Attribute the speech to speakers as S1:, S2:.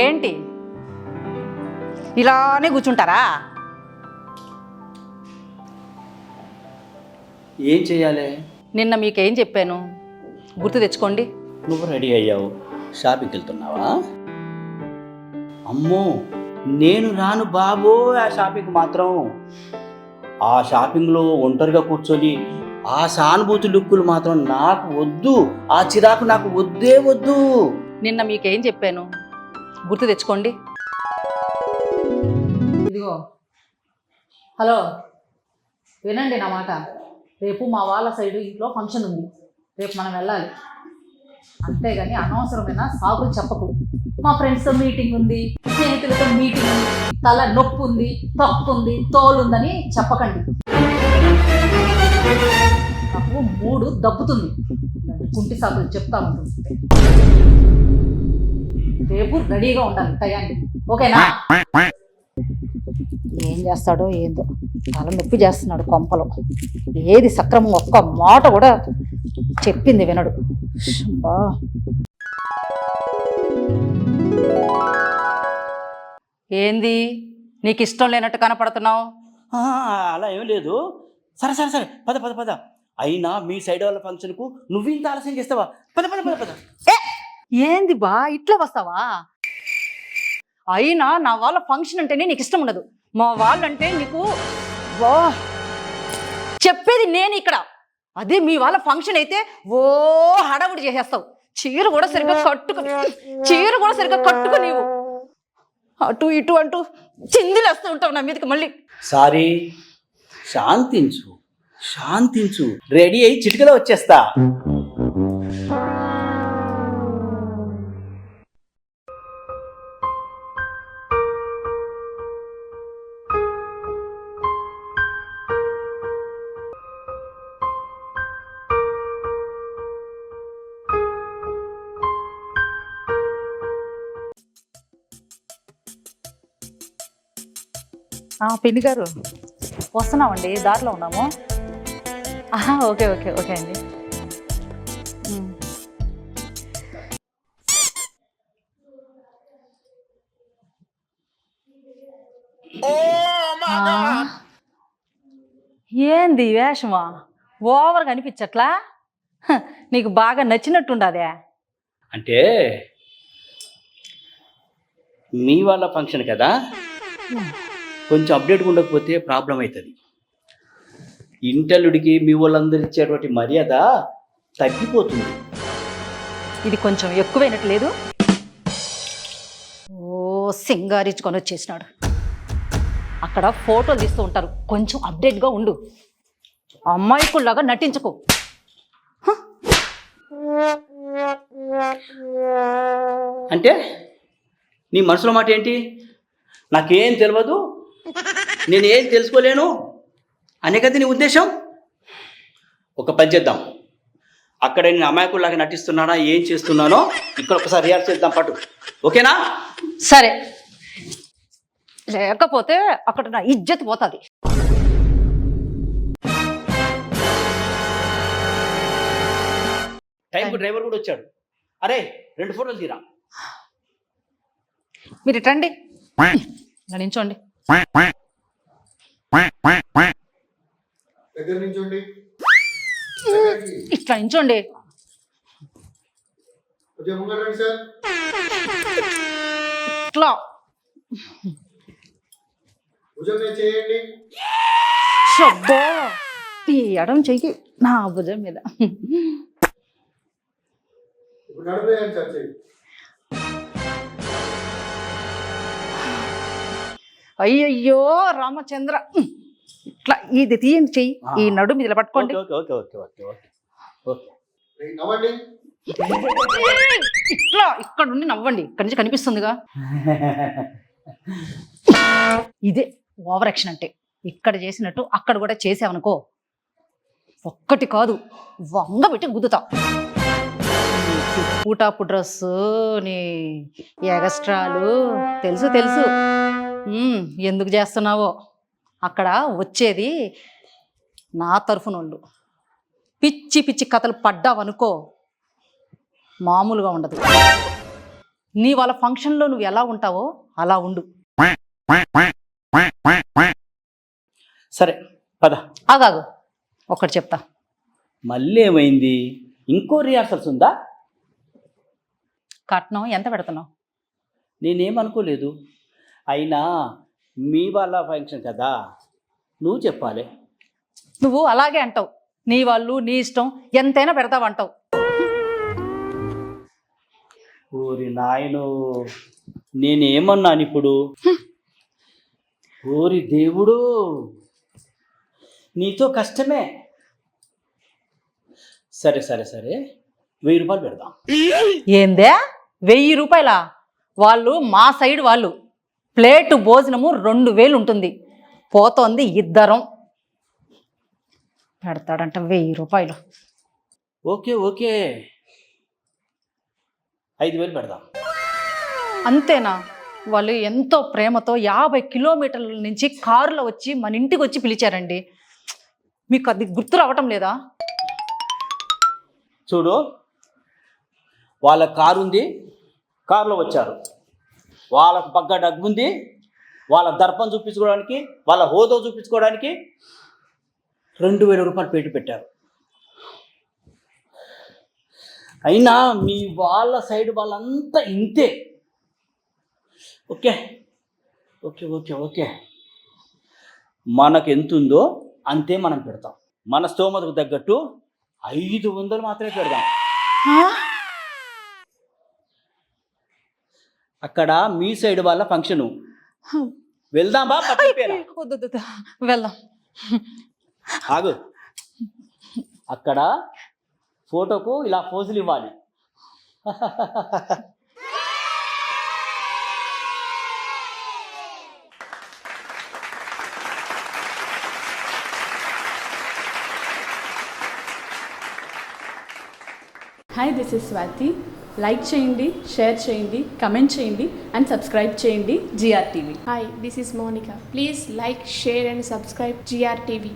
S1: ఏంటి ఇలానే కూర్చుంటారా?
S2: ఏం చేయాలి?
S1: నిన్న మీకేం చెప్పాను గుర్తు తెచ్చుకోండి.
S2: నువ్వు రెడీ అయ్యావు, షాపింగ్కి వెళ్తున్నావా? అమ్మో, నేను రాను బాబో ఆ షాపింగ్ మాత్రం. ఆ షాపింగ్లో ఒంటరిగా కూర్చొని ఆ సానుభూతి లుక్కులు మాత్రం నాకు వద్దు. ఆ చిరాకు నాకు వద్దే వద్దు.
S1: నిన్న మీకేం చెప్పాను గుర్తు తెచ్చుకోండి. ఇదిగో, హలో, వినండి నా మాట. రేపు మా వాళ్ళ సైడు ఇంట్లో ఫంక్షన్ ఉంది. రేపు మనం వెళ్ళాలి. అంతేగాని అనవసరమైన సాకులు చెప్పకు. మా ఫ్రెండ్స్తో మీటింగ్ ఉంది, స్నేహితులతో మీటింగ్ ఉంది, తల నొప్పి ఉంది, తప్పు ఉంది, తోలు ఉందని చెప్పకండి. నాకు మూడు దబ్బుతుంది. కుంటి సాకులు చెప్తా ఉంటుంది. రేపు రెడీగా ఉండాలి టయాన్ని, ఓకేనా? ఏం చేస్తాడో ఏందో, తల నొప్పి చేస్తున్నాడు కొంపలో. ఏది సక్రమం ఒక్క మాట కూడా చెప్పింది వినడు. ఏంది నీకు ఇష్టం లేనట్టు కనపడుతున్నావు?
S2: అలా ఏం లేదు. సరే సరే సరే, పద పద పద. అయినా మీ సైడ్ వాళ్ళ ఫంక్షన్కు నువ్వు ఇంత ఆలస్యం చేస్తావా? పద పద పద పద.
S1: ఏంది బా ఇట్లా వస్తావా? అయినా నా వాళ్ళ ఫంక్షన్ అంటేనే నీకు ఇష్టం ఉండదు. మా వాళ్ళంటే నీకు చెప్పేది నేను ఇక్కడ. అదే మీ వాళ్ళ ఫంక్షన్ అయితే ఓ హడావుడి చేసేస్తావు. చీర కూడా సరిగ్గా కట్టుకు నీవు అటు ఇటు అంటూ చిందులేస్తూ ఉంటావు నా మీదకి మళ్ళీ.
S2: సారీ, శాంతించు శాంతించు. రెడీ అయ్యి చిటికలో వచ్చేస్తా.
S1: పిన్ని గారు వస్తున్నామండి, దారిలో ఉన్నాము. ఓకే ఓకే ఓకే అండి. ఏంది వేషమా? ఓవర్గా అనిపించట్లా? నీకు బాగా నచ్చినట్టుండదే.
S2: అంటే మీ వాళ్ళ ఫంక్షన్ కదా, కొంచెం అప్డేట్గా ఉండకపోతే ప్రాబ్లం అవుతుంది. ఇంటల్లుడికి మీ వాళ్ళందరూ ఇచ్చేటువంటి మర్యాద తగ్గిపోతుంది.
S1: ఇది కొంచెం ఎక్కువైనట్లేదు. ఓ సింగారించుకొని వచ్చేసినాడు. అక్కడ ఫోటోలు తీస్తూ ఉంటారు, కొంచెం అప్డేట్గా ఉండు. అమ్మాయికుల్లాగా నటించుకో.
S2: అంటే నీ మనసులో మాట ఏంటి? నాకేం తెలియదు, నేనేం తెలుసుకోలేను, అనే కదా నీ ఉద్దేశం? ఒక పని చేద్దాం, అక్కడ నేను అమాయకుల్లాగా నటిస్తున్నానా ఏం చేస్తున్నానో ఇక్కడ ఒకసారి రియాక్ట్ చేద్దాం పట్టు, ఓకేనా?
S1: సరే, లేకపోతే అక్కడ నా ఇజ్జత్ పోతుంది.
S2: టైంకు డ్రైవర్ కూడా వచ్చాడు. అరే 2 ఫోటోలు తీరా.
S1: మీరు ఇట్రండి, ఇలా నించోండి.
S3: దగ్గర నించోండి.
S1: ఇట్లా నించోండి.
S3: కొంచెం ముంగరండి సార్.
S1: ఇట్లా
S3: భుజం మీద చేయండి.
S1: శబ్బా, ఈ ఎడం చెయ్యి నా భుజం మీద.
S3: ఇప్పుడు నడిపేయండి సార్ చెయ్యి.
S1: అయ్యయ్యో రామచంద్ర, ఇట్లా ఇది తీయండి చెయ్యి, ఈ నడుము ఇలా పట్టుకోండి.
S2: Okay okay okay okay okay okay.
S3: నవ్వండి.
S1: ఇట్లా ఇక్కడ నుండి నవ్వండి, ఇక్కడ నుంచి కనిపిస్తుందిగా. ఇదే ఓవర్ యాక్షన్ అంటే. ఇక్కడ చేసినట్టు అక్కడ కూడా చేసావనుకో, ఒక్కటి కాదు వంగ పెట్టి గుద్దుతా. పూటాపు డ్రెస్సు, నీ ఎగస్ట్రాలు తెలుసు తెలుసు. ఎందుకు చేస్తున్నావో. అక్కడ వచ్చేది నా తరఫునోళ్ళు. పిచ్చి పిచ్చి కథలు పడ్డావనుకో మామూలుగా ఉండదు. నీ వాళ్ళ ఫంక్షన్లో నువ్వు ఎలా ఉంటావో అలా ఉండు.
S2: సరే పద.
S1: ఆగాగు, ఒకటి చెప్తా.
S2: మళ్ళీ ఏమైంది? ఇంకో రిహార్సల్స్ ఉందా?
S1: కట్నం ఎంత పెడుతున్నావు?
S2: నేనేమనుకోలేదు, అయినా మీ వాళ్ళ ఫంక్షన్ కదా, నువ్వు చెప్పాలి.
S1: నువ్వు అలాగే అంటావు, నీ వాళ్ళు నీ ఇష్టం ఎంతైనా పెడతావంటావు.
S2: ఓరి నాయను, నేనేమన్నాను ఇప్పుడు? ఓరి దేవుడు, నీతో కష్టమే. సరే సరే సరే, 1000 రూపాయలు పెడదాం.
S1: ఏందే 1000 రూపాయలా? వాళ్ళు మా సైడ్ వాళ్ళు. ప్లేటు భోజనము 2000 ఉంటుంది. పోతోంది ఇద్దరం. పెడతాడంట 1000 రూపాయలు.
S2: ఓకే ఓకే, 5000 పెడదాం.
S1: అంతేనా? వాళ్ళు ఎంతో ప్రేమతో 50 కిలోమీటర్ల నుంచి కారులో వచ్చి మన ఇంటికి వచ్చి పిలిచారండి. మీకు అది గుర్తు రావటం లేదా?
S2: చూడు, వాళ్ళ కారు ఉంది, కారులో వచ్చారు. వాళ్ళకు పక్క డబ్బు ఉంది, వాళ్ళ దర్పం చూపించుకోవడానికి, వాళ్ళ హోదా చూపించుకోవడానికి 2000 రూపాయలు పెట్టి పెట్టారు. అయినా మీ వాళ్ళ సైడ్ వాళ్ళంతా ఇంతే. ఓకే ఓకే ఓకే ఓకే, మనకు ఎంత ఉందో అంతే మనం పెడతాం. మన స్తోమతకు తగ్గట్టు 500 మాత్రమే పెడదాం. అక్కడ మీ సైడ్ వాళ్ళ ఫంక్షను, వెళ్దాం బా.
S1: వెళ్దాం.
S2: ఆగు, అక్కడ ఫోటోకు ఇలా పోజులు ఇవ్వాలి.
S4: Hi, this is Swathi. Like చేయండి, షేర్ చేయండి, కమెంట్ చేయండి అండ్ సబ్స్క్రైబ్ చేయండి GR TV.
S5: Hi, this is Monica. Please like, share and subscribe GR TV.